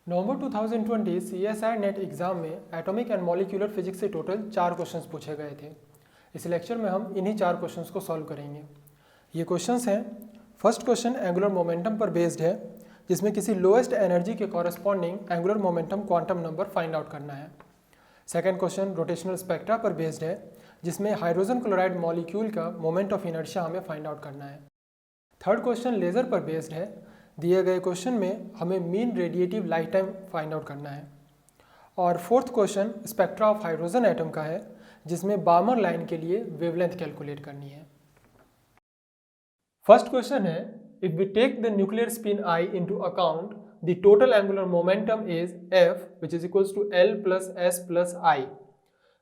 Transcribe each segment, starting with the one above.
नवंबर 2020 CSIR net exam में atomic and molecular physics से total 4 questions पूछे गए थे। इस लेक्चर में हम इन्हीं 4 क्वेश्चंस को सॉल्व करेंगे। ये क्वेश्चंस हैं, फर्स्ट क्वेश्चन एंगुलर मोमेंटम पर बेस्ड है, जिसमें किसी लोएस्ट एनर्जी के corresponding angular momentum quantum number find out करना है। सेकेंड क्वेश्चन रोटेशनल स्पेक्ट्रा पर बेस्ड है, जिसमें हाइड्रोजन क्लोराइड मॉलिक्यूल का मोमेंट ऑफ इनर्शिया हमें फाइंड आउट करना है। थर्ड क्वेश्चन लेज़र पर बेस्ड है, दिए गए क्वेश्चन में हमें mean radiative life time find out करना है। और fourth question spectra of hydrogen atom का है, जिसमें बार्मर लाइन के लिए वेवलेंथ कैलकुलेट करनी है। फर्स्ट क्वेश्चन है, if we take the nuclear spin I into account the total angular momentum is F which is equals to L plus S plus I,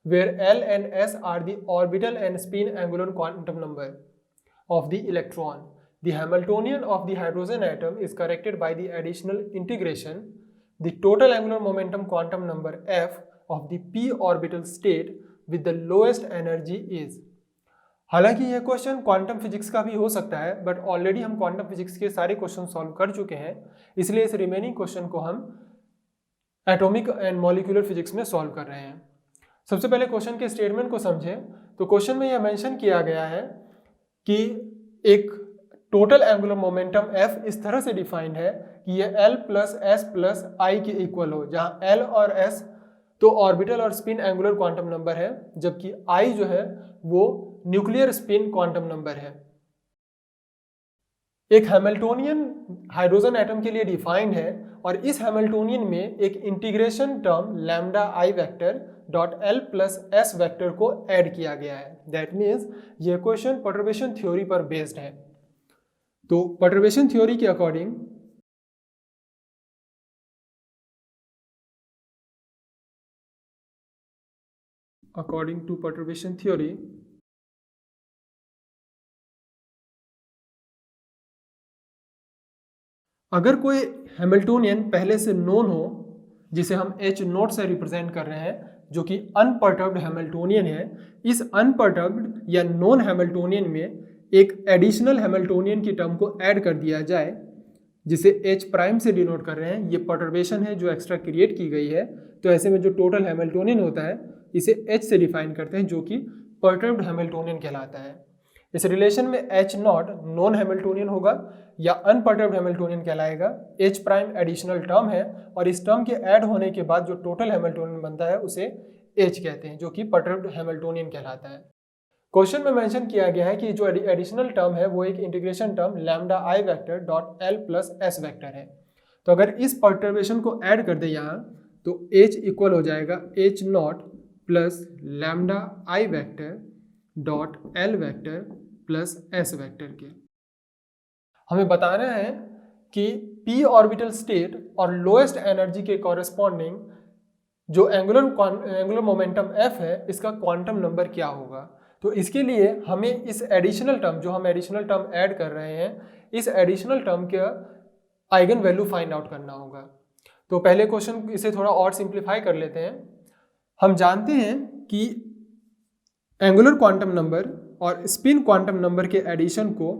where L and S are the orbital and spin angular quantum number of the electron. The Hamiltonian of the hydrogen atom is corrected by the additional integration. The total angular momentum quantum number F of the p orbital state with the lowest energy is. हालांकि यह question quantum physics का भी हो सकता है, but already हम quantum physics के सारे क्वेश्चन सॉल्व कर चुके हैं, इसलिए इस रिमेनिंग क्वेश्चन को हम एटॉमिक एंड मॉलिक्यूलर फिजिक्स में सॉल्व कर रहे हैं। सबसे पहले क्वेश्चन के स्टेटमेंट को समझें। तो क्वेश्चन में यह मेंशन किया गया है कि एक टोटल एंगुलर मोमेंटम F इस तरह से डिफाइंड है कि यह L plus S plus I के इक्वल हो, जहां L और S तो ऑर्बिटल और स्पिन एंगुलर क्वांटम नंबर है, जबकि I जो है वो न्यूक्लियर स्पिन क्वांटम नंबर है। एक हैमिल्टोनियन हाइड्रोजन एटम के लिए डिफाइंड है, और इस हैमिल्टोनियन में एक integration term lambda I vector dot L plus S vector को ऐड किया गया है। दैट मीन्स ये क्वेश्चन पर्टर्बेशन थ्योरी पर बेस्ड है। तो पर्टर्बेशन थ्योरी के अकॉर्डिंग टू पर्टर्बेशन थ्योरी अगर कोई हैमिल्टोनियन पहले से नोन हो, जिसे हम H नोट से रिप्रेजेंट कर रहे हैं, जो कि अनपर्टर्ब्ड हैमिल्टोनियन है, इस अनपर्टर्ब्ड या नॉन हैमिल्टोनियन में एक एडिशनल हैमिल्टोनियन की टर्म को ऐड कर दिया जाए, जिसे H प्राइम से डिनोट कर रहे हैं। ये पर्टर्बेशन है जो एक्स्ट्रा क्रिएट की गई है। तो ऐसे में जो टोटल हैमिल्टोनियन होता है, इसे H से डिफाइन करते हैं, जो कि पर्टर्ब्ड हैमिल्टोनियन कहलाता है। इस रिलेशन में H नॉट नॉन हैमिल्टोनियन होगा या अनपर्टर्ब्ड हैमिल्टोनियन कहलाएगा। H प्राइम एडिशनल टर्म है, और इस टर्म के ऐड होने के बाद जो टोटल हैमिल्टोनियन बनता है उसे H कहते हैं, जो कि पर्टर्ब्ड हैमिल्टोनियन कहलाता है। क्वेश्चन में मेंशन किया गया है कि जो एडिशनल टर्म है वो एक integration term lambda I vector dot L plus S vector है। तो अगर इस पर्टर्बेशन को ऐड कर दे यहाँ, तो H इक्वल हो जाएगा H nought plus lambda I vector dot L vector plus S vector के। हमें बताना है कि p ऑर्बिटल स्टेट और लोएस्ट एनर्जी के कॉरेस्पॉन्डिंग जो एंगुलर मोमेंटम F है, इसका क्वांटम नंबर क्या होगा। तो इसके लिए हमें इस एडिशनल टर्म, जो हम एडिशनल टर्म ऐड कर रहे हैं, इस एडिशनल टर्म का आइगन वैल्यू फाइंड आउट करना होगा। तो पहले क्वेश्चन इसे थोड़ा और सिंप्लीफाई कर लेते हैं। हम जानते हैं कि एंगुलर क्वांटम नंबर और स्पिन क्वांटम नंबर के एडिशन को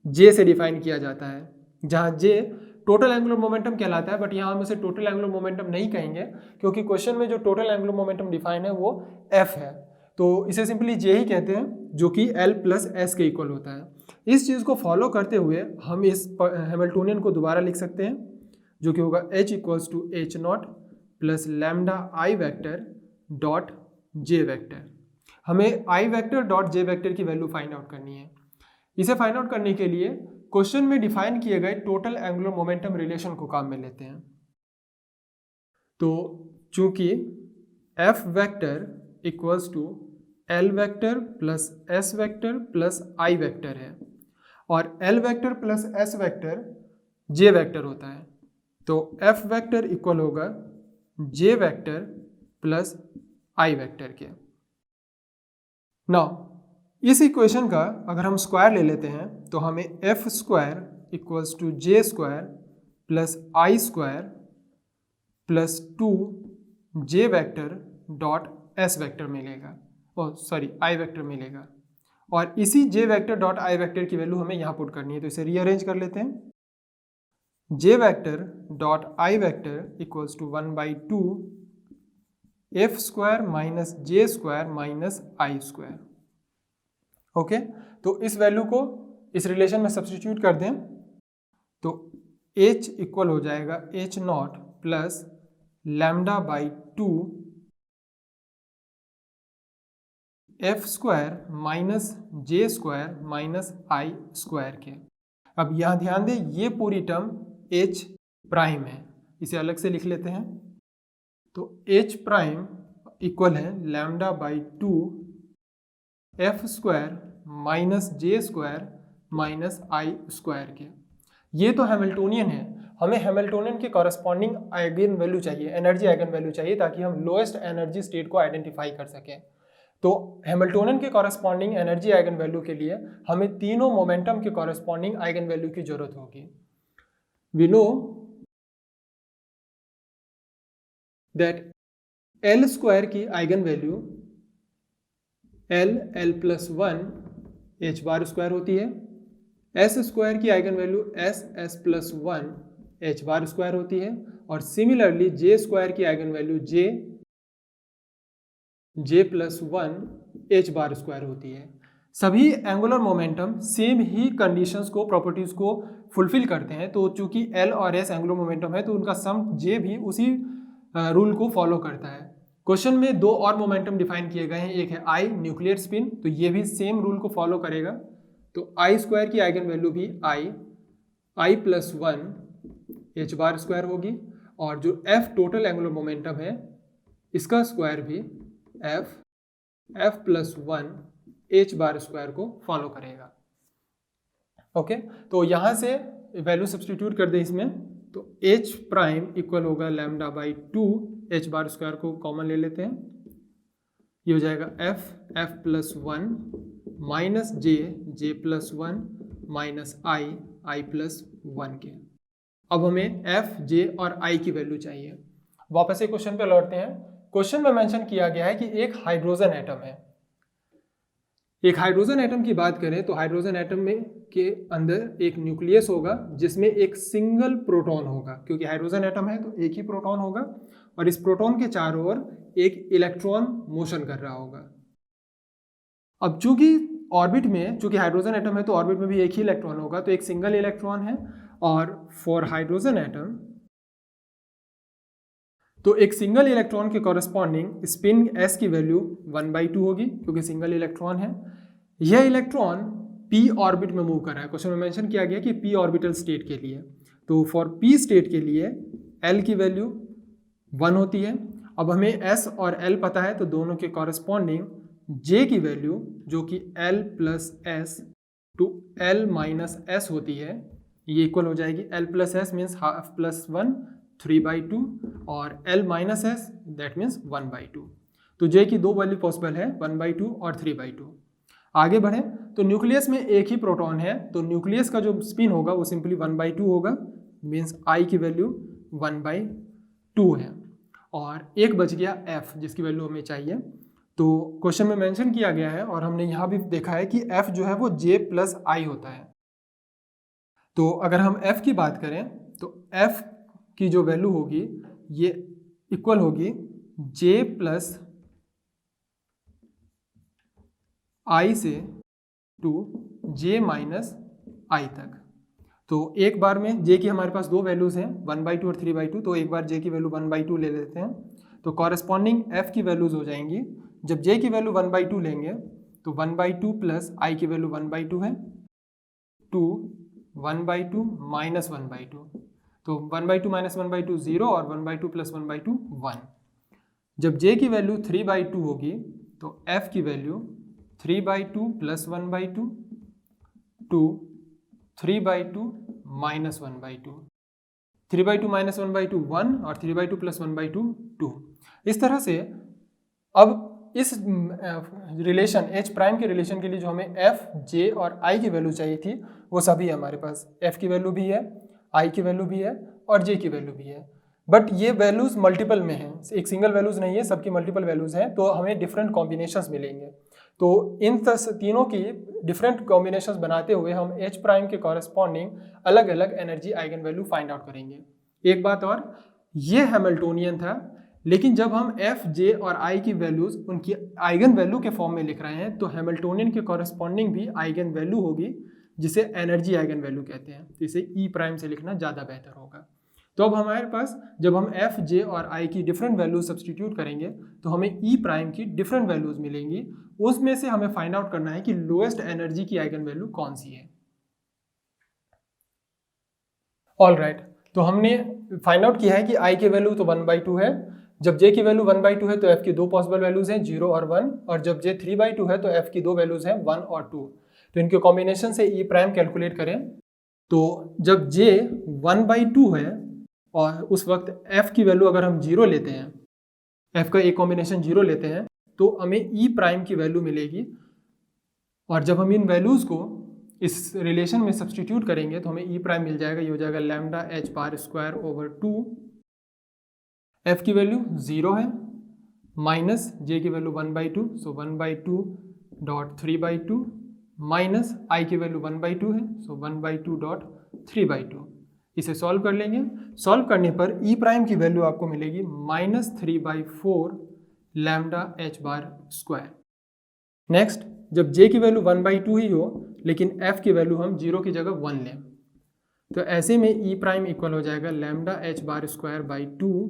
J से डिफाइन किया जाता है, जहां J टोटल एंगुलर मोमेंटम कहलाता है, बट यहाँ हम इसे टोटल एंगुलर मोमेंटम नहीं कहेंगे, क्योंकि क्वेश्चन में जो टोटल एंगुलर मोमेंटम डिफाइन है वो F है। तो इसे सिंपली J ही कहते हैं, जो कि L प्लस S के इक्वल होता है। इस चीज़ को फॉलो करते हुए हम इस हैमिल्टोनियन को दोबारा लिख सकते हैं, जो कि होगा H equals to H nought plus lambda I vector dot J vector. हमें I vector dot J vector की वैल्यू फाइंड आउट करनी है। इसे फाइंड आउट करने के लिए क्वेश्चन में डिफाइन किए गए टोटल एंगुलर मोमेंटम रिलेशन को काम में लेते हैं। तो चूंकि F vector equals to L vector plus S vector plus I vector है, और L vector plus S vector J vector होता है, तो F वेक्टर इक्वल होगा J vector plus I vector के। नाउ इस इक्वेशन का अगर हम स्क्वायर ले लेते हैं, तो हमें F square equals to J square plus I square plus 2J vector dot S vector मिलेगा, I वेक्टर मिलेगा। और इसी J vector dot I vector की वैल्यू हमें यहाँ पुट करनी है, तो इसे रीअरेंज कर लेते हैं। J vector dot I vector equals to 1/2 F square minus J square minus I square. Okay, तो इस वैल्यू को इस रिलेशन में सब्स्टिट्यूट कर दें तो h इक्वल हो जाएगा h nought plus lambda by 2 F square minus J square minus I square के। अब यहाँ ध्यान दें, ये पूरी टर्म h प्राइम है, इसे अलग से लिख लेते हैं। तो h प्राइम इक्वल है lambda by 2 F square minus J square minus I square के। ये तो हैमिल्टोनियन है, हमें हैमिल्टोनियन के कॉरस्पॉन्डिंग आइगन वैल्यू चाहिए, एनर्जी आइगन वैल्यू चाहिए, ताकि हम लोएस्ट एनर्जी स्टेट को आइडेंटिफाई कर सकें। तो हैमिल्टोनियन के कॉरस्पॉन्डिंग एनर्जी आइगन वैल्यू के लिए हमें तीनों मोमेंटम के कॉरस्पॉन्डिंग आइगन वैल्यू की जरूरत होगी। We know that L square की eigen value L plus 1 H bar square होती है, एस स्क्वायर की eigen value S plus 1 H bar square होती है, और सिमिलरली जे स्क्वायर की eigen value J plus 1 H bar square होती है। सभी एंगुलर मोमेंटम सेम ही कंडीशंस को, प्रॉपर्टीज को फुलफिल करते हैं। तो चूंकि एल और एस एंगुलर मोमेंटम है तो उनका सम जे भी उसी रूल को फॉलो करता है। क्वेश्चन में दो और मोमेंटम डिफाइन किए गए हैं, एक है आई न्यूक्लियर स्पिन, तो ये भी सेम रूल को फॉलो करेगा। तो आई स्क्वायर की आइगन वैल्यू भी आई प्लस 1 एच बार स्क्वायर होगी, और जो एफ टोटल एंगुलर मोमेंटम है इसका स्क्वायर भी F plus 1 H bar square को फॉलो करेगा। ओके, तो यहाँ से वैल्यू सब्स्टिट्यूट कर दे इसमें, तो एच प्राइम इक्वल होगा lambda by 2 H bar square को कॉमन ले लेते हैं, ये हो जाएगा एफ प्लस 1 माइनस जे प्लस 1 माइनस आई प्लस 1 के। अब हमें एफ जे और आई की वैल्यू चाहिए। वापस से क्वेश्चन पे लौटते हैं। क्वेश्चन में मेंशन किया गया है कि एक हाइड्रोजन एटम है। एक हाइड्रोजन एटम की बात करें तो हाइड्रोजन एटम में के अंदर एक न्यूक्लियस होगा जिसमें एक सिंगल प्रोटॉन होगा, क्योंकि हाइड्रोजन एटम है तो एक ही प्रोटॉन होगा, और इस प्रोटॉन के चारों ओर एक इलेक्ट्रॉन मोशन कर रहा होगा। अब चूंकि ऑर्बिट में, चूंकि हाइड्रोजन एटम है तो ऑर्बिट में भी एक ही इलेक्ट्रॉन होगा, तो एक सिंगल इलेक्ट्रॉन है, और फॉर हाइड्रोजन एटम तो एक सिंगल इलेक्ट्रॉन के कॉरस्पॉन्डिंग स्पिन s की वैल्यू 1/2 होगी, क्योंकि सिंगल इलेक्ट्रॉन है। यह इलेक्ट्रॉन p ऑर्बिट में मूव कर रहा है। क्वेश्चन में मेंशन किया गया कि p ऑर्बिटल स्टेट के लिए, तो फॉर p स्टेट के लिए l की वैल्यू 1 होती है। अब हमें s और l पता है, तो दोनों के कॉरस्पॉन्डिंग j की वैल्यू जो कि l plus s to l minus s होती है, ये इक्वल हो जाएगी l plus s means half plus 1 3/2 और l minus s that means 1/2। तो j की दो वैल्यू पॉसिबल है, 1/2 और 3/2। आगे बढ़ें तो न्यूक्लियस में एक ही प्रोटॉन है, तो न्यूक्लियस का जो स्पिन होगा वो सिंपली 1/2 होगा, मीन्स i की वैल्यू 1/2 है। और एक बच गया f जिसकी वैल्यू हमें चाहिए। तो क्वेश्चन में मेंशन किया गया है और हमने यहाँ भी देखा है कि f जो है वो j प्लस i होता है। तो अगर हम f की बात करें तो f की जो वैल्यू होगी ये इक्वल होगी j प्लस i से टू j माइनस i तक। तो एक बार में j की हमारे पास दो वैल्यूज हैं 1/2 और 3/2, तो एक बार j की वैल्यू 1/2 ले लेते हैं, तो कॉरस्पॉन्डिंग f की वैल्यूज हो जाएंगी। जब j की वैल्यू 1/2 लेंगे तो 1/2 प्लस i की वैल्यू 1/2 है, टू 1/2 माइनस 1/2, तो 1/2 माइनस 1/2 0 और 1/2 प्लस 1/2 1। जब j की वैल्यू 3/2 होगी तो f की value 3/2 plus 1/2 to 3/2 minus 1/2, 3/2 minus 1/2 1 और 3/2 प्लस 1/2 2। इस तरह से अब इस रिलेशन h प्राइम के रिलेशन के लिए जो हमें f, j और i की वैल्यू चाहिए थी वो सभी है हमारे पास। f की वैल्यू भी है, i की वैल्यू भी है और j की वैल्यू भी है, बट ये वैल्यूज मल्टीपल में हैं, एक सिंगल वैल्यूज नहीं है, सबकी मल्टीपल वैल्यूज हैं, तो हमें डिफरेंट कॉम्बिनेशंस मिलेंगे। तो इन तीनों की डिफरेंट कॉम्बिनेशंस बनाते हुए हम H प्राइम के कॉरेस्पॉन्डिंग अलग अलग energy eigen value find out करेंगे। एक बात और, ये हैमिल्टोनियन था, लेकिन जब हम F, J और I की वैल्यूज उनकी आइगन वैल्यू के फॉर्म में लिख रहे हैं तो हैमिल्टोनियन के कॉरेस्पॉन्डिंग भी आइगन वैल्यू होगी, जिसे एनर्जी आइगन वैल्यू कहते हैं। तो इसे E प्राइम से लिखना ज़्यादा बेहतर होगा। तो अब हमारे पास जब हम F, J और I की डिफरेंट वैल्यूज सब्सटीट्यूट करेंगे तो हमें E प्राइम की डिफरेंट वैल्यूज मिलेंगी। उसमें से हमें फाइंड आउट करना है कि लोएस्ट एनर्जी की आइगन वैल्यू कौन सी है। ऑलराइट, तो हमने फाइंड आउट किया है कि I की वैल्यू तो 1/2 है। जब J की वैल्यू 1/2 है तो F की दो पॉसिबल वैल्यूज हैं, 0 और 1। और जब J 3/2 है तो F की दो वैल्यूज हैं, 1 और 2। तो इनके कॉम्बिनेशन से E प्राइम कैलकुलेट करें तो जब J 1/2 है और उस वक्त F की वैल्यू अगर हम 0 लेते हैं, F का एक कॉम्बिनेशन 0 लेते हैं, तो हमें E प्राइम की वैल्यू मिलेगी। और जब हम इन वैल्यूज़ को इस रिलेशन में सब्सटीट्यूट करेंगे तो हमें E प्राइम मिल जाएगा। ये हो जाएगा lambda H bar square over 2। F की वैल्यू 0 है, माइनस J की value 1/2, so 1/2 dot 3/2, minus I की वैल्यू 1/2 है, सो 1/2 डॉट 3/2। इसे सॉल्व कर लेंगे। सॉल्व करने पर E प्राइम की वैल्यू आपको मिलेगी -3/4 lambda H bar square. Next, जब J की वैल्यू 1/2 ही हो लेकिन F की वैल्यू हम 0 की jagah 1 लें, तो ऐसे में E प्राइम इक्वल हो जाएगा lambda H bar square by 2,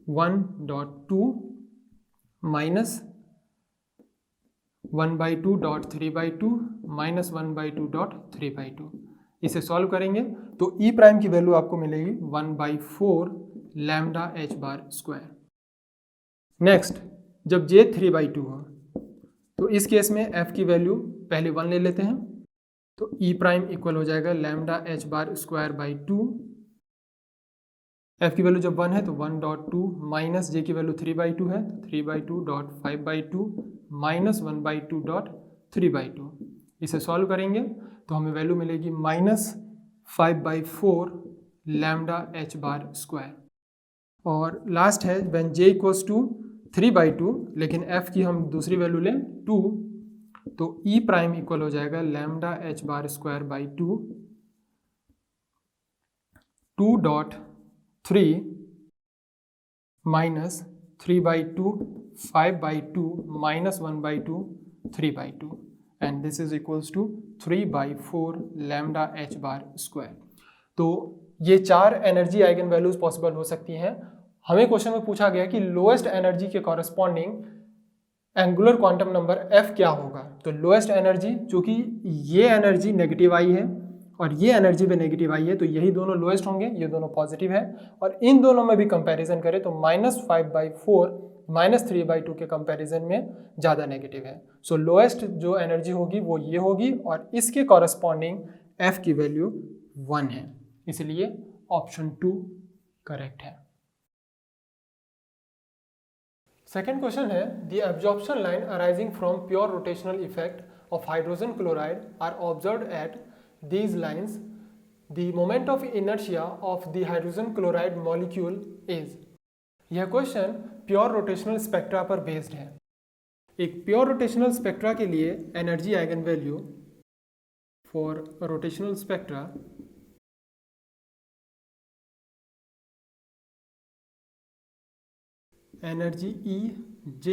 1.2 minus 1/2 dot 3/2 minus 1/2 dot 3/2। इसे सॉल्व करेंगे तो E प्राइम की वैल्यू आपको मिलेगी 1/4 lambda H bar square. Next, जब J 3/2 हो तो इस केस में F की वैल्यू पहले 1 ले लेते हैं, तो E प्राइम इक्वल हो जाएगा lambda H bar square by 2। F की वैल्यू जब 1 है तो 1.2 माइनस J की वैल्यू 3/2 है, 3/2 डॉट 5/2 माइनस 1/2 डॉट 3/2। इसे सॉल्व करेंगे तो हमें वैल्यू मिलेगी -5/4 लैम्डा H बार स्क्वायर। और लास्ट है व्हेन J इक्वल्स टू 3/2 लेकिन F की हम दूसरी वैल्यू लें 2, तो E प्राइम इक्वल हो जाएगा lambda H bar square by 2 dot 3 minus 3/2 5/2 minus 1/2 3/2 and this is equals to 3/4 lambda H bar square. तो ये चार एनर्जी आइगन वैल्यूज पॉसिबल हो सकती हैं। हमें क्वेश्चन में पूछा गया कि लोएस्ट एनर्जी के corresponding angular quantum number F क्या होगा। तो लोएस्ट एनर्जी, चूंकि ये एनर्जी नेगेटिव आई है और ये एनर्जी भी नेगेटिव आई है, तो यही दोनों लोएस्ट होंगे, ये दोनों पॉजिटिव है। और इन दोनों में भी कंपैरिजन करें तो -5/4 -3/2 के कंपैरिजन में ज़्यादा नेगेटिव है। सो लोएस्ट जो एनर्जी होगी वो ये होगी और इसके कॉरेस्पॉन्डिंग F की वैल्यू 1 है, इसलिए ऑप्शन 2 करेक्ट है। सेकेंड क्वेश्चन है, the absorption line arising from pure rotational effect of hydrogen chloride are observed at these lines. The moment of inertia of the hydrogen chloride molecule is। यह question pure rotational spectra पर based है। एक pure rotational spectra के लिए energy eigen value for rotational spectra energy E J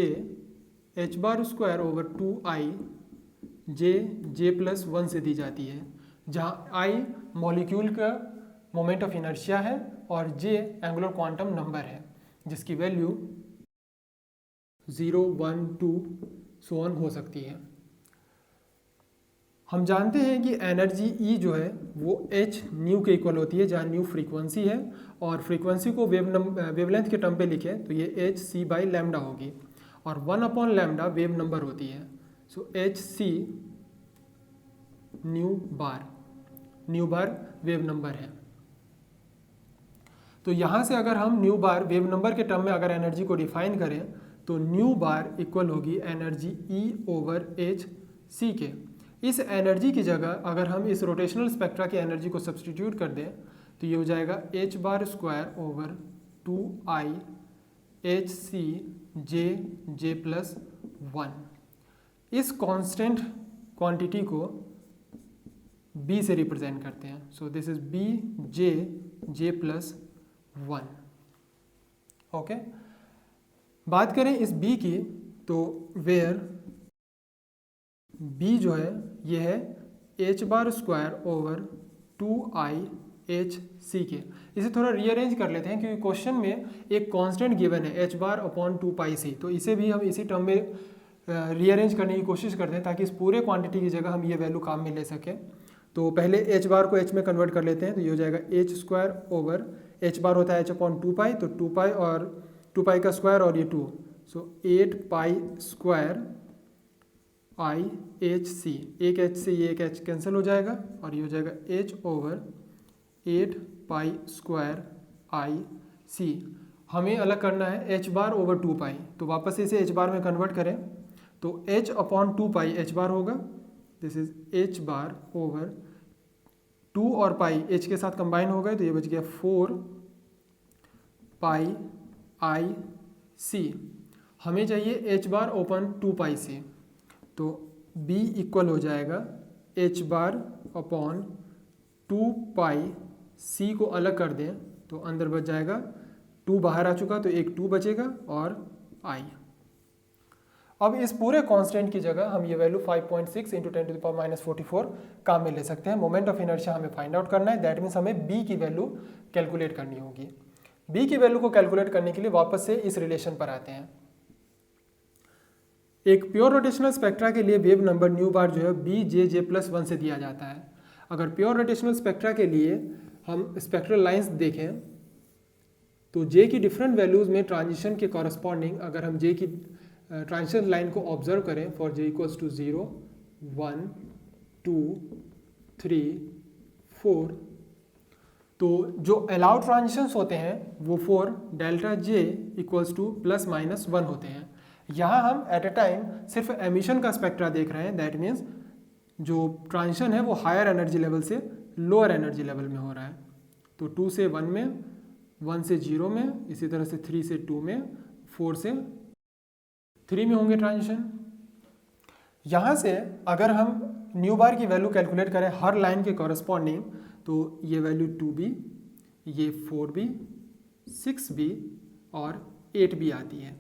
H bar square over 2I J plus 1 से दी जाती है, जहाँ I मॉलिक्यूल का मोमेंट ऑफ इनर्शिया है और J एंगुलर क्वांटम नंबर है जिसकी वैल्यू 0, 1, 2 सो ऑन हो सकती है। हम जानते हैं कि एनर्जी E जो है वो H न्यू के इक्वल होती है, जहाँ न्यू फ्रीक्वेंसी है और फ्रीक्वेंसी को वेवलेंथ के टर्म पे लिखें तो ये H C बाई लैम्डा होगी और 1 अपॉन लैम्डा वेव नंबर होती है। सो H C न्यू बार वेव नंबर है। तो यहाँ से अगर हम न्यू बार वेव नंबर के टर्म में अगर एनर्जी को डिफाइन करें तो न्यू बार इक्वल होगी energy E over H C के। इस एनर्जी की जगह अगर हम इस रोटेशनल स्पेक्ट्रा की एनर्जी को सब्सटीट्यूट कर दें तो ये हो जाएगा H bar square over 2I H C J plus 1। इस कांस्टेंट क्वांटिटी को b से रिप्रेजेंट करते हैं। So this is b j plus 1। Okay, बात करें इस b की, तो वेयर b जो है ये है h bar square over 2i(h)c के। इसे थोड़ा रीअरेंज कर लेते हैं क्योंकि क्वेश्चन में एक कांस्टेंट गिवन है h बार अपॉन 2πc, तो इसे भी हम इसी टर्म में रीअरेंज करने की कोशिश करते हैं ताकि इस पूरे क्वांटिटी की जगह हम ये वैल्यू काम में ले सकें। तो पहले h बार को h में कन्वर्ट कर लेते हैं, तो ये हो जाएगा h स्क्वायर ओवर h बार होता है h अपॉन 2π, तो 2π और 2π का स्क्वायर और ये 2, सो 8π स्क्वायर i(h)c। एक h से ये एक h कैंसिल हो जाएगा और ये हो जाएगा h ओवर 8π स्क्वायर i(c). हमें अलग करना है h बार ओवर 2π, तो वापस से इसे h बार में कन्वर्ट करें तो h अपॉन 2π h बार होगा, this is h bar over 2 और पाई h के साथ कंबाइन हो गए तो ये बच गया 4πi(c). हमें चाहिए h बार ओपन 2πc, तो b इक्वल हो जाएगा h बार अपॉन 2πc को अलग कर दें तो अंदर बच जाएगा 2 बाहर आ चुका तो एक 2 बचेगा और i। अब इस पूरे कांस्टेंट की जगह हम ये वैल्यू 5.6 × 10⁻⁴ काम में ले सकते हैं। मोमेंट ऑफ इनर्शिया हमें फाइंड आउट करना है, दैट मीन्स हमें b की वैल्यू कैलकुलेट करनी होगी। b की वैल्यू को कैलकुलेट करने के लिए वापस से इस रिलेशन पर आते हैं। एक प्योर रोटेशनल स्पेक्ट्रा के लिए वेव नंबर न्यू बार जो है bj+1 से दिया जाता है। अगर प्योर रोटेशनल स्पेक्ट्रा के लिए हम स्पेक्ट्रल लाइंस देखें तो j की डिफरेंट वैल्यूज में ट्रांजिशन के कॉरस्पॉन्डिंग अगर हम j की ट्रांजिशन लाइन को ऑब्जर्व करें फॉर j इक्वल्स टू 0, 1, 2, 3, 4, तो जो अलाउड ट्रांजिशंस होते हैं वो 4 डेल्टा j इक्वल्स टू ±1 होते हैं। यहाँ हम एट ए टाइम सिर्फ एमिशन का स्पेक्ट्रा देख रहे हैं, दैट मीन्स जो ट्रांजिशन है वो हायर एनर्जी लेवल से लोअर एनर्जी लेवल में हो रहा है। तो 2 से 1 में, 1 से 0 में, इसी तरह से 3 से 2 में, 4 से 3 में होंगे ट्रांजिशन। यहाँ से अगर हम न्यू बार की वैल्यू कैलकुलेट करें हर लाइन के कॉरस्पॉन्डिंग तो ये वैल्यू 2b, ये 4b, 6b और 8b आती है।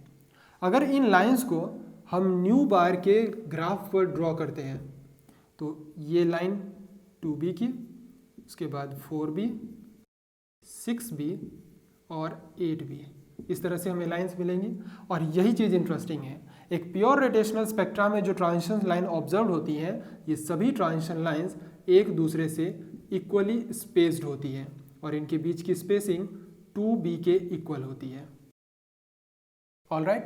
अगर इन लाइंस को हम न्यू बार के ग्राफ पर ड्रॉ करते हैं तो ये लाइन 2b की, उसके बाद 4b, 6b और 8b, इस तरह से हमें लाइंस मिलेंगी। और यही चीज़ इंटरेस्टिंग है, एक प्योर रोटेशनल स्पेक्ट्रा में जो ट्रांजिशन लाइन ऑब्जर्व होती हैं ये सभी ट्रांजिशन लाइंस एक दूसरे से इक्वली स्पेस्ड होती हैं और इनके बीच की स्पेसिंग 2b के इक्वल होती है। ऑलराइट,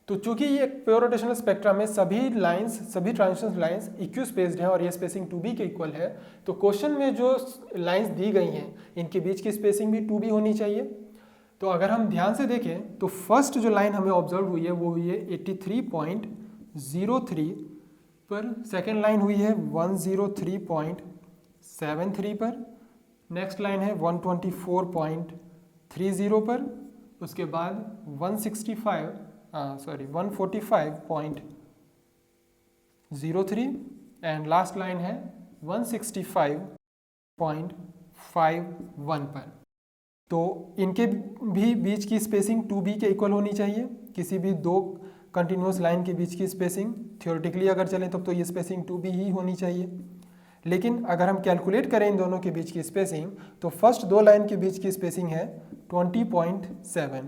तो चूंकि ये प्योर रोटेशनल स्पेक्ट्रा में सभी ट्रांजिशन लाइंस इक्वल स्पेस्ड हैं और ये स्पेसिंग 2b के इक्वल है, तो क्वेश्चन में जो लाइंस दी गई हैं इनके बीच की स्पेसिंग भी 2b होनी चाहिए। तो अगर हम ध्यान से देखें तो फर्स्ट जो लाइन हमें ऑब्जर्व हुई है वो हुई है 83.03 पर, सेकेंड लाइन हुई है 103.73 पर, नेक्स्ट लाइन है 124.30 पर, उसके बाद 145.03 एंड लास्ट लाइन है 165.51 पर। तो इनके भी बीच की स्पेसिंग 2b के इक्वल होनी चाहिए। किसी भी दो कंटिन्यूस लाइन के बीच की स्पेसिंग थ्योरेटिकली अगर चलें तब तो ये स्पेसिंग 2b ही होनी चाहिए, लेकिन अगर हम कैलकुलेट करें इन दोनों के बीच की स्पेसिंग तो फर्स्ट दो लाइन के बीच की स्पेसिंग है 20.7,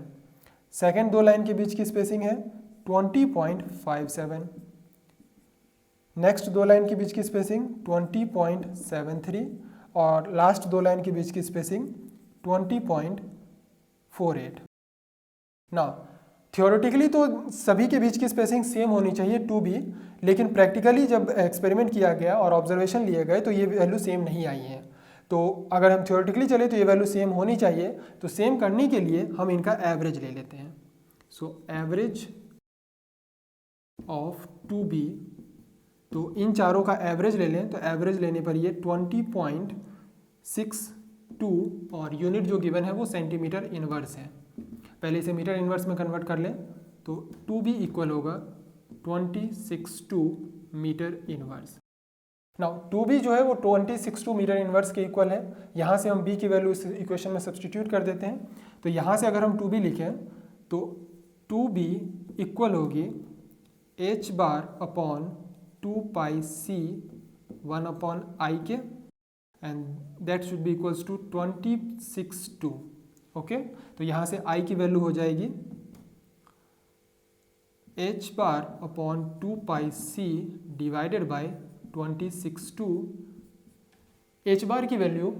सेकेंड दो लाइन के बीच की स्पेसिंग है 20.57, नेक्स्ट दो लाइन के बीच की स्पेसिंग 20.73 और लास्ट दो लाइन के बीच की स्पेसिंग 20.48। नाउ थियोरेटिकली तो सभी के बीच की स्पेसिंग सेम होनी चाहिए 2b, लेकिन प्रैक्टिकली जब एक्सपेरिमेंट किया गया और ऑब्जर्वेशन लिए गए तो ये वैल्यू सेम नहीं आई है। तो अगर हम थियोरेटिकली चले तो ये वैल्यू सेम होनी चाहिए, तो सेम करने के लिए हम इनका एवरेज ले लेते हैं। सो एवरेज ऑफ 2b, तो इन चारों का एवरेज ले लें तो एवरेज लेने पर ये 20.62 और यूनिट जो गिवन है वो सेंटीमीटर इनवर्स है। पहले इसे मीटर इनवर्स में कन्वर्ट कर लें तो 2b इक्वल होगा 262 मीटर इनवर्स। नाउ 2b जो है वो 262 मीटर इनवर्स के इक्वल है। यहाँ से हम b की वैल्यू इस इक्वेशन में सब्सटीट्यूट कर देते हैं। तो यहाँ से अगर हम 2b लिखें तो 2b इक्वल होगी h bar upon 2 pi c 1 upon i के, and that should be equals to 262। Okay, तो यहाँ से i की वैल्यू हो जाएगी h bar upon 2 pi c divided by 262। h bar की value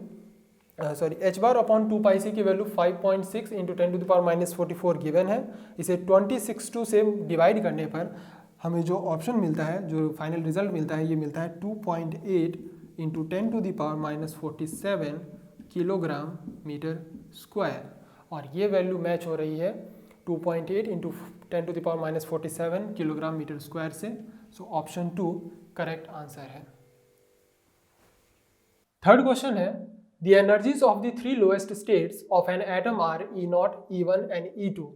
h bar upon 2 pi c की value 5.6 into 10 to the power minus 44 given है। इसे 262 से डिवाइड करने पर हमें जो ऑप्शन मिलता है, जो फाइनल रिजल्ट मिलता है, ये मिलता है 2.8 into 10 to the power minus 47 kilogram metre square, और ये वैल्यू मैच हो रही है 2.8 into 10 to the power minus 47 kilogram metre square से। सो ऑप्शन 2 करेक्ट आंसर है। थर्ड क्वेश्चन है, the energies of the three lowest states of an atom are E0, E1 and E2.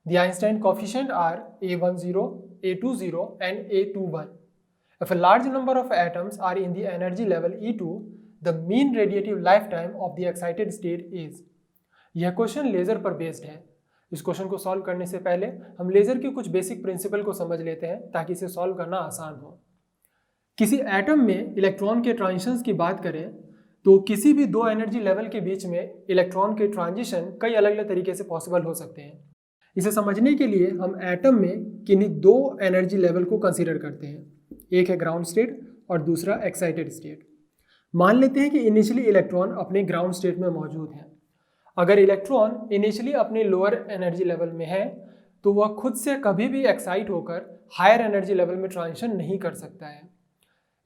The Einstein coefficient are A10, A20 and A21. If a large number of atoms are in the energy level E2, the mean radiative lifetime of the excited state is. यह question laser पर based है। इस question को solve करने से पहले हम laser के कुछ बेसिक प्रिंसिपल को समझ लेते हैं ताकि इसे सॉल्व करना आसान हो। किसी एटम में इलेक्ट्रॉन के ट्रांजिशंस की बात करें तो किसी भी दो एनर्जी लेवल के बीच में इलेक्ट्रॉन के ट्रांजिशन कई अलग अलग तरीके से पॉसिबल हो सकते हैं। इसे समझने के लिए हम एटम में किन्हीं दो एनर्जी लेवल को कंसीडर करते हैं, एक है ग्राउंड स्टेट और दूसरा एक्साइटेड स्टेट। मान लेते हैं कि इनिशियली इलेक्ट्रॉन अपने ग्राउंड स्टेट में मौजूद है। अगर इलेक्ट्रॉन इनिशियली अपने लोअर एनर्जी लेवल में है तो वह खुद से कभी भी एक्साइट होकर हायर एनर्जी लेवल में ट्रांजिशन नहीं कर सकता है।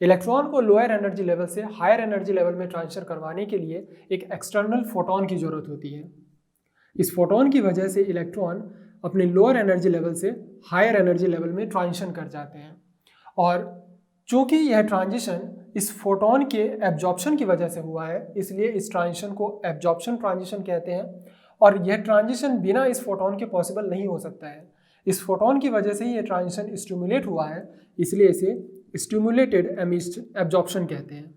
इलेक्ट्रॉन को लोअर एनर्जी लेवल से हायर एनर्जी लेवल में ट्रांसफर करवाने के लिए एक एक्सटर्नल फोटोन की जरूरत होती है। इस फोटोन की वजह से इलेक्ट्रॉन अपने लोअर एनर्जी लेवल से हायर एनर्जी लेवल में ट्रांजिशन कर जाते हैं, और चूंकि यह ट्रांजिशन इस फोटोन के एब्जॉर्प्शन की वजह से हुआ है, इसलिए इस ट्रांजिशन को एब्जॉर्प्शन ट्रांजिशन कहते हैं। और यह ट्रांजिशन बिना इस फोटोन के पॉसिबल नहीं हो सकता है। इस फोटोन की वजह से ही यह ट्रांजिशन स्टिमुलेट हुआ है, इसलिए इसे स्टिमुलेटेड एब्जॉर्प्शन कहते हैं।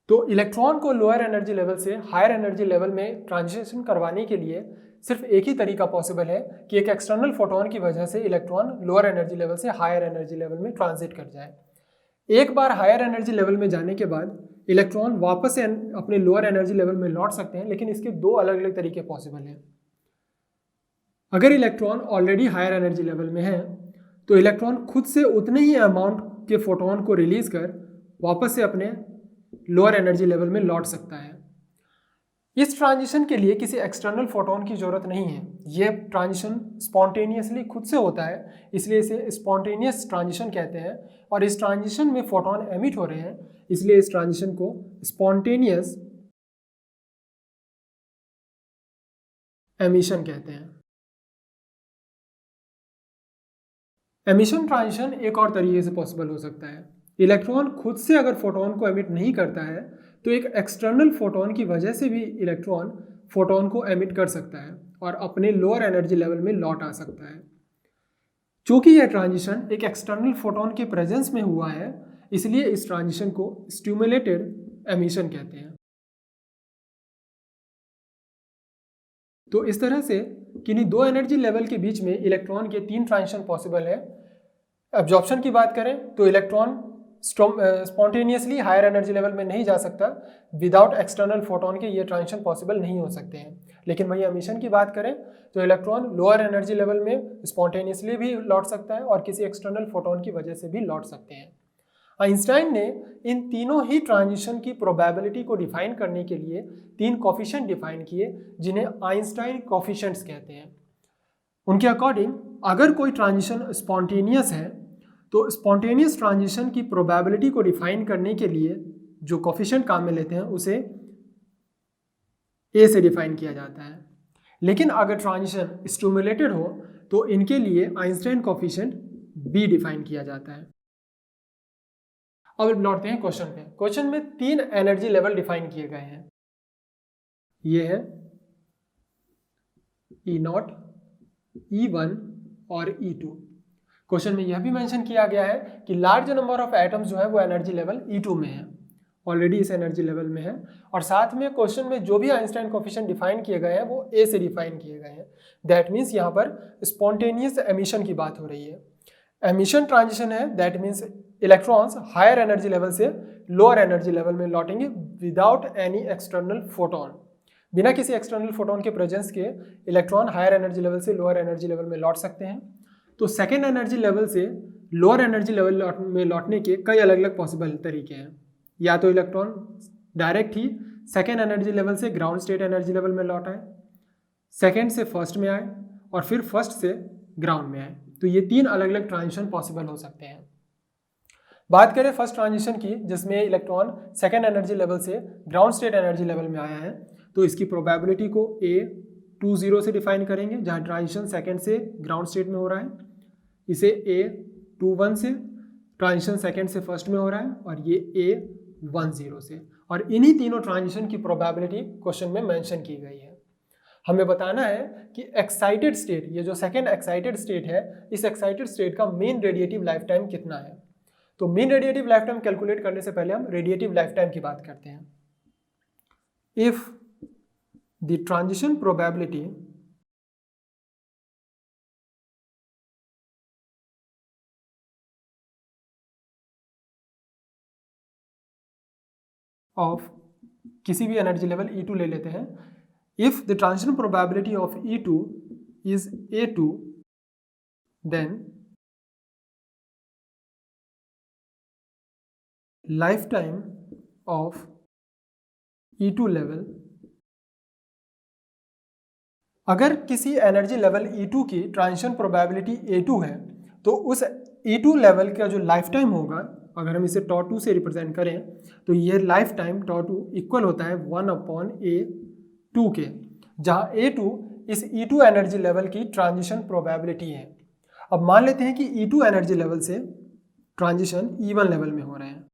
तो इलेक्ट्रॉन को लोअर एनर्जी लेवल से हायर एनर्जी लेवल में ट्रांजिशन करवाने के लिए सिर्फ एक ही तरीका पॉसिबल है कि एक एक्सटर्नल फोटोन की वजह से इलेक्ट्रॉन लोअर एनर्जी लेवल से हायर एनर्जी लेवल में ट्रांजिट कर जाए। एक बार हायर एनर्जी लेवल में जाने के बाद इलेक्ट्रॉन वापस से अपने लोअर एनर्जी लेवल में लौट सकते हैं, लेकिन इसके दो अलग अलग तरीके पॉसिबल हैं। अगर electron already higher energy level में है तो इलेक्ट्रॉन खुद से उतने ही अमाउंट के फोटोन को रिलीज कर वापस से अपने लोअर एनर्जी लेवल में लौट सकता है। इस ट्रांजिशन के लिए किसी एक्सटर्नल फोटोन की जरूरत नहीं है। यह ट्रांजिशन स्पॉन्टेनियसली खुद से होता है, इसलिए इसे स्पॉन्टेनियस ट्रांजिशन कहते हैं। और इस ट्रांजिशन में फोटोन एमिट हो रहे हैं, इसलिए इस ट्रांजिशन को स्पॉन्टेनियस एमिशन कहते हैं। एमिशन ट्रांजिशन एक और तरीके से पॉसिबल हो सकता है। इलेक्ट्रॉन खुद से अगर फोटोन को एमिट नहीं करता है तो एक एक्सटर्नल फोटोन की वजह से भी इलेक्ट्रॉन फोटोन को एमिट कर सकता है और अपने लोअर एनर्जी लेवल में लौट आ सकता है। चूंकि यह ट्रांजिशन एक एक्सटर्नल फोटोन के प्रेजेंस में हुआ है, इसलिए इस ट्रांजिशन को स्टिमुलेटेड एमिशन कहते हैं। तो इस तरह से किन्हीं दो एनर्जी लेवल के बीच में इलेक्ट्रॉन के तीन ट्रांजिशन पॉसिबल है। एब्जॉर्प्शन की बात करें तो electron spontaneously higher energy level में नहीं जा सकता, विदाउट एक्सटर्नल फोटोन के ये ट्रांजिशन पॉसिबल नहीं हो सकते हैं। लेकिन वही एमिशन की बात करें तो इलेक्ट्रॉन लोअर एनर्जी लेवल में स्पॉन्टेनियसली भी लौट सकता है और किसी एक्सटर्नल फोटोन की वजह से भी लौट सकते हैं। आइंस्टाइन ने इन तीनों ही ट्रांजिशन की प्रोबेबिलिटी को डिफाइन करने के लिए तीन कोफिशिएंट डिफाइन किए, जिन्हें आइंस्टाइन कोफिशिएंट्स कहते हैं। उनके अकॉर्डिंग अगर कोई ट्रांजिशन स्पॉन्टेनियस है तो स्पॉन्टेनियस ट्रांजिशन की प्रोबेबिलिटी को डिफाइन करने के लिए जो कोफिशिएंट काम में लेते हैं उसे ए से डिफाइन किया जाता है। लेकिन अगर ट्रांजिशन स्टिमुलेटेड हो तो इनके लिए आइंस्टाइन कोफिशिएंट बी डिफाइन किया जाता है। अब लौटते हैं क्वेश्चन पे। क्वेश्चन में तीन एनर्जी लेवल डिफाइन किए गए हैं। ये है E0, E1 और E2। क्वेश्चन में यह भी मेंशन किया गया है कि लार्ज नंबर ऑफ एटम्स जो है वो एनर्जी लेवल E2 में है, ऑलरेडी इस एनर्जी लेवल में है। और साथ में क्वेश्चन में जो भी आइंस्टाइन कोफिशिएंट डिफाइन किए गए हैं वो A से डिफाइन किए गए हैं। दैट मीन्स यहाँ पर स्पॉन्टेनियस एमिशन की बात हो रही है। एमिशन ट्रांजिशन है, that means electrons higher energy level से लोअर एनर्जी लेवल में लौटेंगे विदाउट एनी एक्सटर्नल फोटोन। बिना किसी एक्सटर्नल फोटोन के प्रेजेंस के इलेक्ट्रॉन हायर एनर्जी लेवल से लोअर एनर्जी लेवल में लौट सकते हैं। तो सेकेंड एनर्जी लेवल से लोअर एनर्जी लेवल में लौटने के कई अलग अलग पॉसिबल तरीके हैं। या तो इलेक्ट्रॉन डायरेक्ट ही सेकेंड एनर्जी लेवल से ग्राउंड स्टेट एनर्जी लेवल में लौट आए, सेकेंड से फर्स्ट में आए और फिर फर्स्ट से ग्राउंड में आए। तो ये तीन अलग अलग ट्रांजिशन पॉसिबल हो सकते हैं। बात करें फर्स्ट ट्रांजिशन की, जिसमें इलेक्ट्रॉन सेकेंड एनर्जी लेवल से ग्राउंड स्टेट एनर्जी लेवल में आया है, तो इसकी प्रोबेबिलिटी को A20 से डिफाइन करेंगे, जहां ट्रांजिशन सेकेंड से ग्राउंड स्टेट में हो रहा है। इसे A21 से ट्रांजिशन सेकेंड से फर्स्ट में हो रहा है, और ये A10 से। और इन्हीं तीनों ट्रांजिशन की प्रोबेबिलिटी क्वेश्चन में मेंशन की गई है। हमें बताना है कि एक्साइटेड स्टेट, ये जो सेकेंड एक्साइटेड स्टेट है, इस एक्साइटेड स्टेट का मीन रेडिएटिव लाइफ टाइम कितना है। तो mean radiative life time calculate करने से पहले हम रेडिएटिव लाइफ टाइम की बात करते हैं। If the transition probability of किसी भी एनर्जी लेवल E2 ले लेते हैं, if the transition probability of E2 is A2, then life time of E2 level, अगर किसी एनर्जी लेवल E2 की ट्रांजिशन प्रोबेबिलिटी A2 है, तो उस E2 लेवल का जो लाइफ टाइम होगा, अगर हम इसे τ2 से रिप्रेजेंट करें, तो ये लाइफ टाइम τ2 इक्वल होता है 1/A2 के, जहाँ A2 इस E2 एनर्जी लेवल की ट्रांजिशन प्रोबेबिलिटी है। अब मान लेते हैं कि E2 एनर्जी लेवल से ट्रांजिशन E1 लेवल में हो रहे हैं,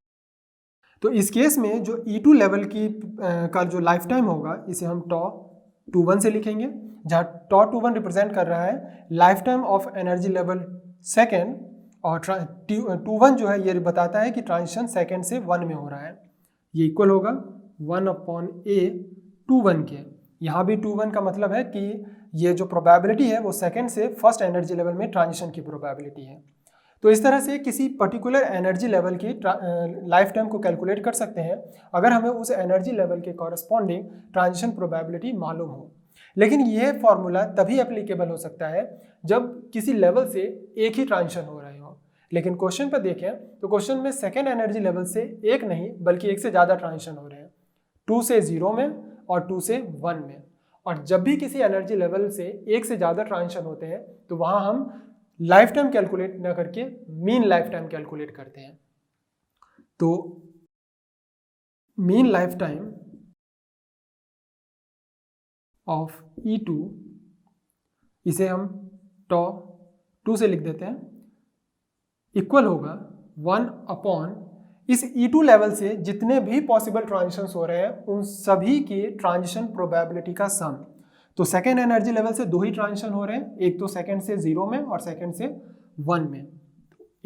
तो इस केस में जो E2 लेवल की का जो लाइफ टाइम होगा, इसे हम τ21 से लिखेंगे, जहाँ τ21 रिप्रेजेंट कर रहा है life time of energy level second, और T21 जो है ये बताता है कि ट्रांजिशन सेकेंड से 1 में हो रहा है। ये इक्वल होगा 1/A21 के। यहाँ भी 21 का मतलब है कि ये जो प्रोबेबिलिटी है वो सेकेंड से फर्स्ट एनर्जी लेवल में ट्रांजिशन की प्रोबेबिलिटी है। तो इस तरह से किसी पर्टिकुलर एनर्जी लेवल की लाइफ टाइम को कैलकुलेट कर सकते हैं, अगर हमें उस एनर्जी लेवल के कॉरस्पॉन्डिंग ट्रांजिशन प्रोबेबिलिटी मालूम हो। लेकिन यह फॉर्मूला तभी एप्लीकेबल हो सकता है जब किसी लेवल से एक ही ट्रांजिशन हो रहे हो। लेकिन क्वेश्चन पर देखें तो क्वेश्चन में सेकेंड एनर्जी लेवल से एक नहीं बल्कि एक से ज़्यादा ट्रांजिशन हो रहे हैं, 2 से 0 में और 2 से 1 में। और जब भी किसी एनर्जी लेवल से एक से ज़्यादा ट्रांजिशन होते हैं, तो वहाँ हम लाइफ टाइम कैलकुलेट न करके मीन लाइफ टाइम कैलकुलेट करते हैं। तो mean life time of E2, इसे हम τ2 से लिख देते हैं, इक्वल होगा 1/, इस E2 लेवल से जितने भी पॉसिबल ट्रांजिशंस हो रहे हैं उन सभी की ट्रांजिशन प्रोबेबिलिटी का सम। तो सेकेंड एनर्जी लेवल से 2 ही ट्रांजिशन हो रहे हैं, एक तो सेकेंड से 0 में और सेकेंड से 1 में।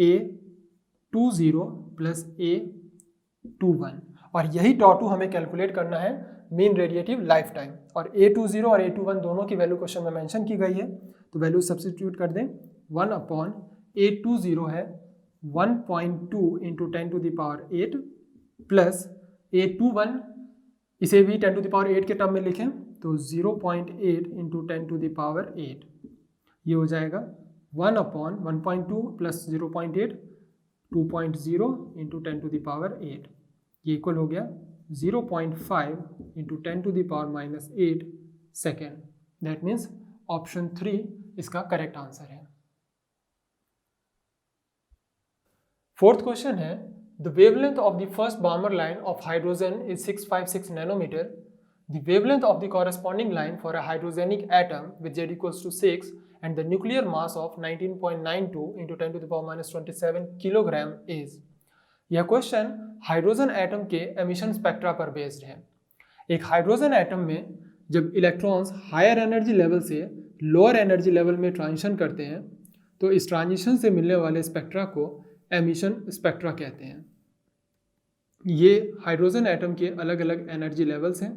A20 प्लस A21, और यही τ2 हमें कैलकुलेट करना है मीन रेडिएटिव लाइफ टाइम। और A20 और A21 दोनों की वैल्यू क्वेश्चन में मेंशन की गई है, तो वैल्यू सब्स्टिट्यूट कर दें। 1/A20 है 1.2 × 10⁸ प्लस A21, इसे भी 10⁸ के टर्म में लिखें तो 0.8 × 10⁸। ये हो जाएगा 1/1.2 प्लस 0.8 2.0 × 10⁸। ये इक्वल हो गया 0.5 × 10⁻⁸ सेकेंड। दैट मीन्स ऑप्शन 3 इसका करेक्ट आंसर है। फोर्थ क्वेश्चन है, the wavelength of the first Balmer line of hydrogen is 656 nanometre. The wavelength of the corresponding line for a hydrogenic atom with Z = 6 and the nuclear mass of 19.92 × 10⁻27 kilogram is. यह question hydrogen atom के emission spectra पर based है। एक hydrogen atom में जब electrons higher energy level से lower energy level में transition करते हैं तो इस ट्रांजिशन से मिलने वाले स्पेक्ट्रा को एमिशन स्पेक्ट्रा कहते हैं। ये हाइड्रोजन एटम के अलग अलग एनर्जी लेवल्स हैं।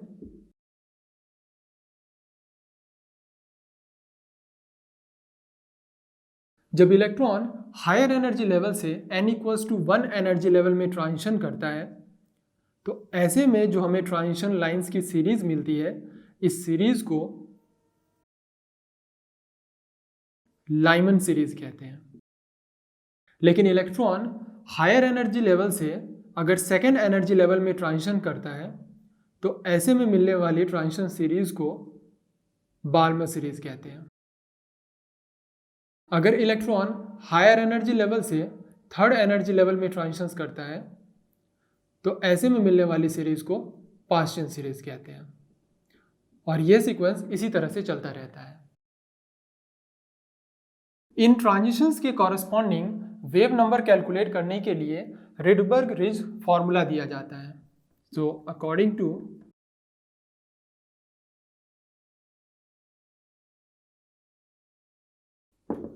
जब इलेक्ट्रॉन हायर एनर्जी लेवल से n=1 एनर्जी लेवल में ट्रांजिशन करता है तो ऐसे में जो हमें ट्रांजिशन लाइंस की सीरीज मिलती है, इस सीरीज को लाइमन सीरीज कहते हैं। लेकिन इलेक्ट्रॉन हायर एनर्जी लेवल से अगर सेकेंड एनर्जी लेवल में ट्रांजिशन करता है तो ऐसे में मिलने वाली ट्रांजिशन सीरीज को बाल्मर सीरीज कहते हैं। अगर इलेक्ट्रॉन हायर एनर्जी लेवल से थर्ड एनर्जी लेवल में ट्रांजिशन करता है तो ऐसे में मिलने वाली सीरीज को पास्टियन सीरीज कहते हैं। और यह सीक्वेंस इसी तरह से चलता रहता है। इन ट्रांजिशंस के कॉरस्पॉन्डिंग वेव नंबर कैलकुलेट करने के लिए रिडबर्ग-रिज फॉर्मूला दिया जाता है। So according to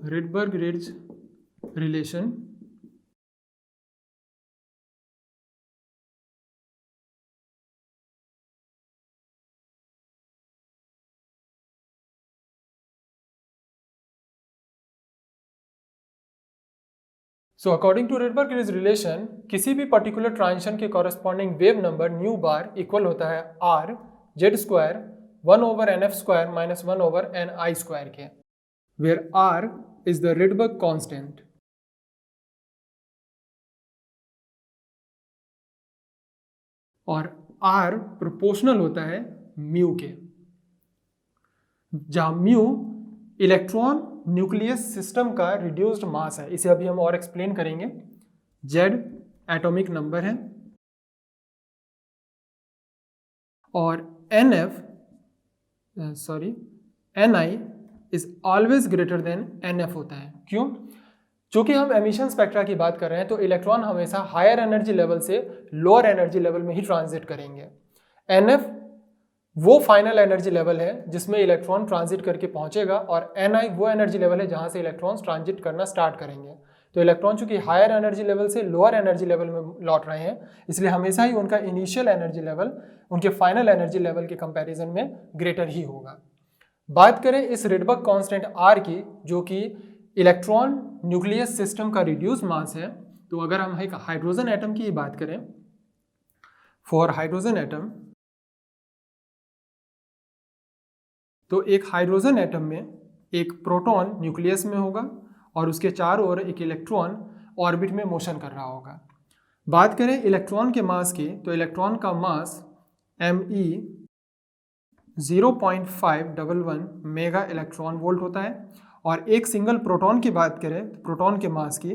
Rydberg-Ridge relation, so according to Rydberg-Ridge relation किसी भी पर्टिकुलर ट्रांजिशन के corresponding wave number nu bar equal होता है r z square 1/nf² - 1/ni² के, where r is the Rydberg constant. और r प्रोपोर्शनल होता है mu के, जहां म्यू इलेक्ट्रॉन न्यूक्लियस सिस्टम का रिड्यूस्ड मास है। इसे अभी हम और एक्सप्लेन करेंगे। z एटॉमिक नंबर है और ni is always greater than nf होता है। क्यों? चूंकि हम एमिशन स्पेक्ट्रा की बात कर रहे हैं तो इलेक्ट्रॉन हमेशा हायर एनर्जी लेवल से लोअर एनर्जी लेवल में ही ट्रांजिट करेंगे। nf वो फाइनल एनर्जी लेवल है जिसमें इलेक्ट्रॉन ट्रांजिट करके पहुंचेगा और ni वो एनर्जी लेवल है जहां से इलेक्ट्रॉन्स ट्रांजिट करना स्टार्ट करेंगे। तो इलेक्ट्रॉन चूंकि हायर एनर्जी लेवल से लोअर एनर्जी लेवल में लौट रहे हैं, इसलिए हमेशा ही उनका इनिशियल एनर्जी लेवल उनके फाइनल एनर्जी लेवल के कंपैरिजन में ग्रेटर ही होगा। बात करें इस रिडबर्ग कांस्टेंट r की, जो कि इलेक्ट्रॉन न्यूक्लियस सिस्टम का रिड्यूस मास है, तो अगर हम एक हाइड्रोजन एटम की बात करें, फॉर हाइड्रोजन एटम, तो एक हाइड्रोजन एटम में एक प्रोटॉन न्यूक्लियस में होगा और उसके चारों ओर एक इलेक्ट्रॉन ऑर्बिट में मोशन कर रहा होगा। बात करें इलेक्ट्रॉन के मास की, तो इलेक्ट्रॉन का मास me 0.511 मेगा इलेक्ट्रॉन वोल्ट होता है और एक सिंगल प्रोटॉन की बात करें तो प्रोटॉन के मास की,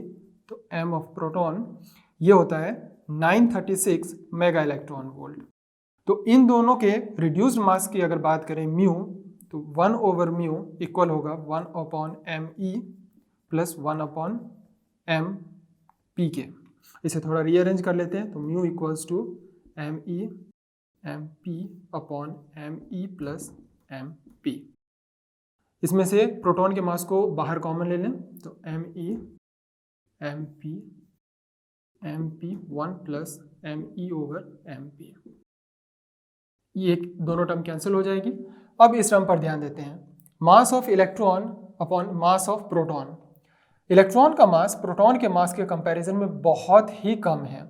तो m ऑफ प्रोटॉन ये होता है 936 मेगा इलेक्ट्रॉन वोल्ट। तो इन दोनों के रिड्यूस्ड मास की अगर बात करें म्यू, तो 1/μ इक्वल होगा 1/me प्लस 1/mp के। इसे थोड़ा रीअरेंज कर लेते हैं, तो mu equals to me mp/me plus mp। इसमें से प्रोटॉन के मास को बाहर कॉमन ले लें, तो me mp 1 प्लस me/mp। ये दोनों टर्म कैंसिल हो जाएगी। अब इस टर्म पर ध्यान देते हैं, mass of electron upon mass of proton. Electron का मास प्रोटॉन के मास के कंपैरिजन में बहुत ही कम है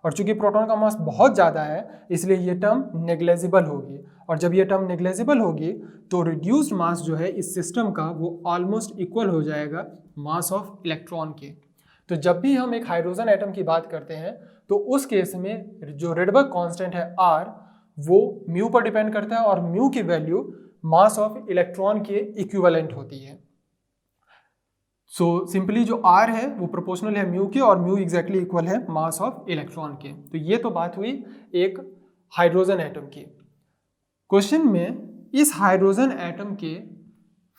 और चूंकि प्रोटॉन का मास बहुत ज़्यादा है इसलिए ये टर्म नेग्लेजिबल होगी, और जब ये टर्म नेग्लेजिबल होगी तो रिड्यूस्ड मास जो है इस सिस्टम का वो ऑलमोस्ट इक्वल हो जाएगा मास ऑफ इलेक्ट्रॉन के। तो जब भी हम एक हाइड्रोजन एटम की बात करते हैं तो उस केस में जो रिडबर्ग कांस्टेंट है r, वो म्यू पर डिपेंड करता है और म्यू की वैल्यू मास ऑफ इलेक्ट्रॉन के इक्विवेलेंट होती है। सो सिंपली जो r है वो प्रोपोर्शनल है म्यू के और म्यू एग्जैक्टली इक्वल है मास ऑफ इलेक्ट्रॉन के। तो ये तो बात हुई एक हाइड्रोजन एटम की। क्वेश्चन में इस हाइड्रोजन एटम के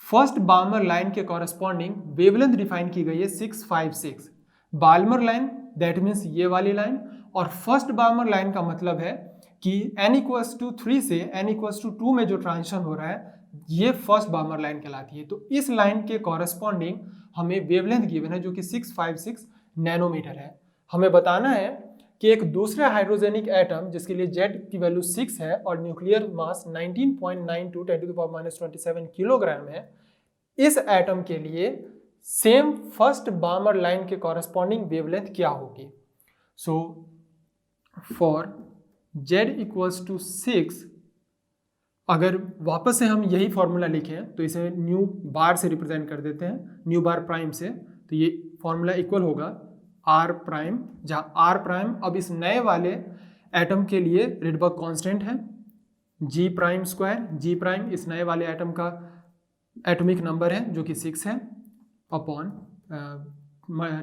फर्स्ट बाल्मर लाइन के कॉरेस्पॉन्डिंग वेवलेंथ डिफाइन की गई है 656। बाल्मर लाइन दैट मीन्स ये वाली लाइन, और फर्स्ट बाल्मर लाइन का मतलब है कि n=3 से n=2 में जो ट्रांजिशन हो रहा है ये फर्स्ट बार्मर लाइन कहलाती है। तो इस लाइन के कॉरेस्पॉन्डिंग हमें वेवलेंथ गिवन है जो कि 656 नैनोमीटर है। हमें बताना है कि एक दूसरे हाइड्रोजेनिक एटम जिसके लिए Z की वैल्यू 6 है और न्यूक्लियर मास 19.92 10⁻27 किलोग्राम है, इस एटम के लिए सेम फर्स्ट बार्मर लाइन के कॉरेस्पॉन्डिंग वेवलेंथ क्या होगी। सो फॉर Z=6, अगर वापस से हम यही फॉर्मूला लिखें तो इसे न्यू बार से रिप्रेजेंट कर देते हैं, न्यू बार प्राइम से। तो ये फॉर्मूला इक्वल होगा R प्राइम, जहाँ R प्राइम अब इस नए वाले एटम के लिए रिडबर्ग कांस्टेंट है, G prime square, G prime इस नए वाले एटम का एटॉमिक नंबर है जो कि 6 है, upon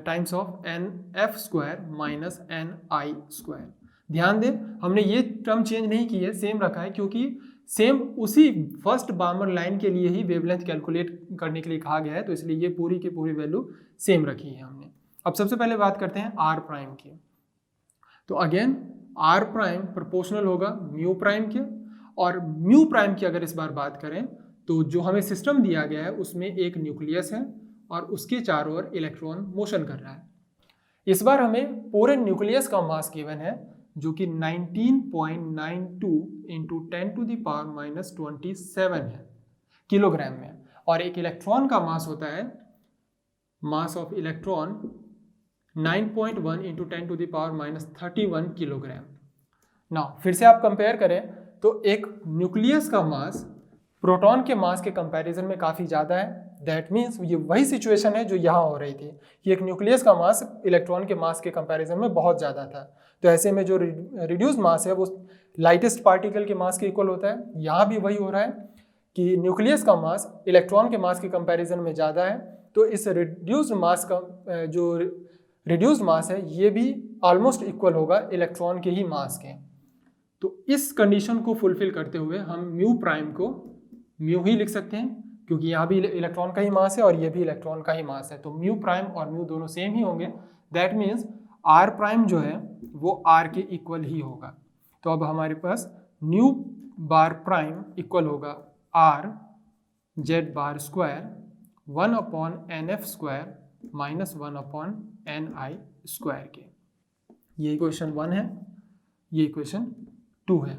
times of NF square minus NI square. ध्यान दें हमने ये टर्म चेंज नहीं की है, सेम रखा है, क्योंकि सेम उसी फर्स्ट बार्मर लाइन के लिए ही वेवलेंथ कैलकुलेट करने के लिए कहा गया है, तो इसलिए ये पूरी की पूरी वैल्यू सेम रखी है हमने। अब सबसे पहले बात करते हैं R प्राइम की। तो अगेन R प्राइम प्रोपोर्शनल होगा म्यू प्राइम के, और म्यू प्राइम की अगर इस बार बात करें तो जो हमें सिस्टम दिया गया है उसमें एक न्यूक्लियस है और उसके चारों ओर इलेक्ट्रॉन मोशन कर रहा है। इस बार हमें पूरे न्यूक्लियस का मास गिवन है जो कि 19.92 इंटू 10⁻⁻27 है किलोग्राम में, और एक इलेक्ट्रॉन का मास होता है, mass of electron 9.1 into 10⁻31 kilogram. Now फिर से आप कंपेयर करें तो एक न्यूक्लियस का मास प्रोटॉन के मास के कंपैरिजन में काफ़ी ज़्यादा है। दैट मीन्स ये वही सिचुएशन है जो यहाँ हो रही थी कि एक न्यूक्लियस का मास इलेक्ट्रॉन के मास के कंपैरिजन में बहुत ज़्यादा था। तो ऐसे में जो रिड्यूस्ड मास है वो लाइटेस्ट पार्टिकल के मास के इक्वल होता है। यहाँ भी वही हो रहा है कि न्यूक्लियस का मास इलेक्ट्रॉन के मास के कंपैरिजन में ज़्यादा है, तो इस रिड्यूस्ड मास का जो रिड्यूस्ड मास है ये भी ऑलमोस्ट इक्वल होगा इलेक्ट्रॉन के ही मास के। तो इस कंडीशन को फुलफिल करते हुए हम म्यू प्राइम को म्यू ही लिख सकते हैं, क्योंकि यहाँ भी इलेक्ट्रॉन का ही मास है और ये भी इलेक्ट्रॉन का ही मास है, तो म्यू प्राइम और म्यू दोनों सेम ही होंगे। दैट मीन्स R प्राइम जो है वो R के इक्वल ही होगा। तो अब हमारे पास न्यू बार प्राइम इक्वल होगा R Z bar square 1/NF square minus 1/NI square के। ये इक्वेशन 1 है, ये इक्वेशन 2 है।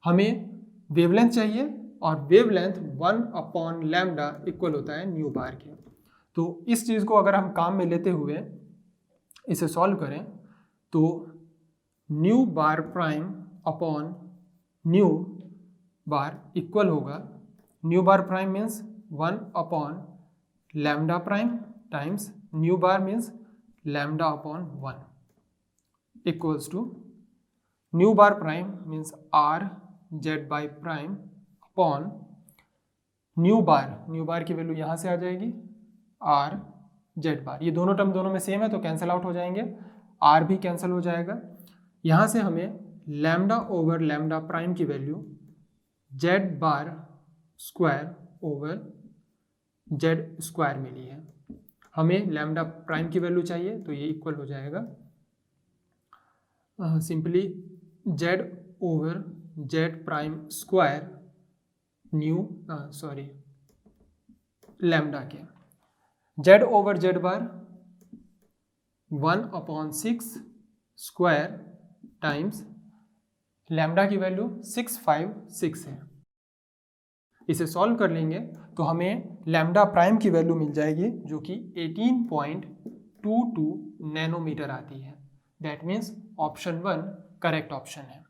हमें वेवलेंथ चाहिए और वेवलेंथ 1/λ इक्वल होता है न्यू बार के। तो इस चीज़ को अगर हम काम में लेते हुए इसे सॉल्व करें तो nu bar prime upon nu bar equal होगा, nu bar prime means 1/λ prime times nu bar means λ/1 equals to nu bar prime means R Z by prime upon nu bar की वैल्यू यहाँ से आ जाएगी R Z बार। ये दोनों term दोनों में same है तो कैंसिल आउट हो जाएंगे, R भी कैंसिल हो जाएगा। यहाँ से हमें λ/λ प्राइम की value Z bar square over Z square मिली है। हमें λ प्राइम की वैल्यू चाहिए तो ये इक्वल हो जाएगा simply Z over Z prime square lambda के। Z ओवर Z बार 1/6 स्क्वायर टाइम्स लैम्डा की वैल्यू 656 है। इसे सॉल्व कर लेंगे तो हमें लैम्डा प्राइम की वैल्यू मिल जाएगी जो कि 18.22 नैनोमीटर आती है। That means option 1 correct option है।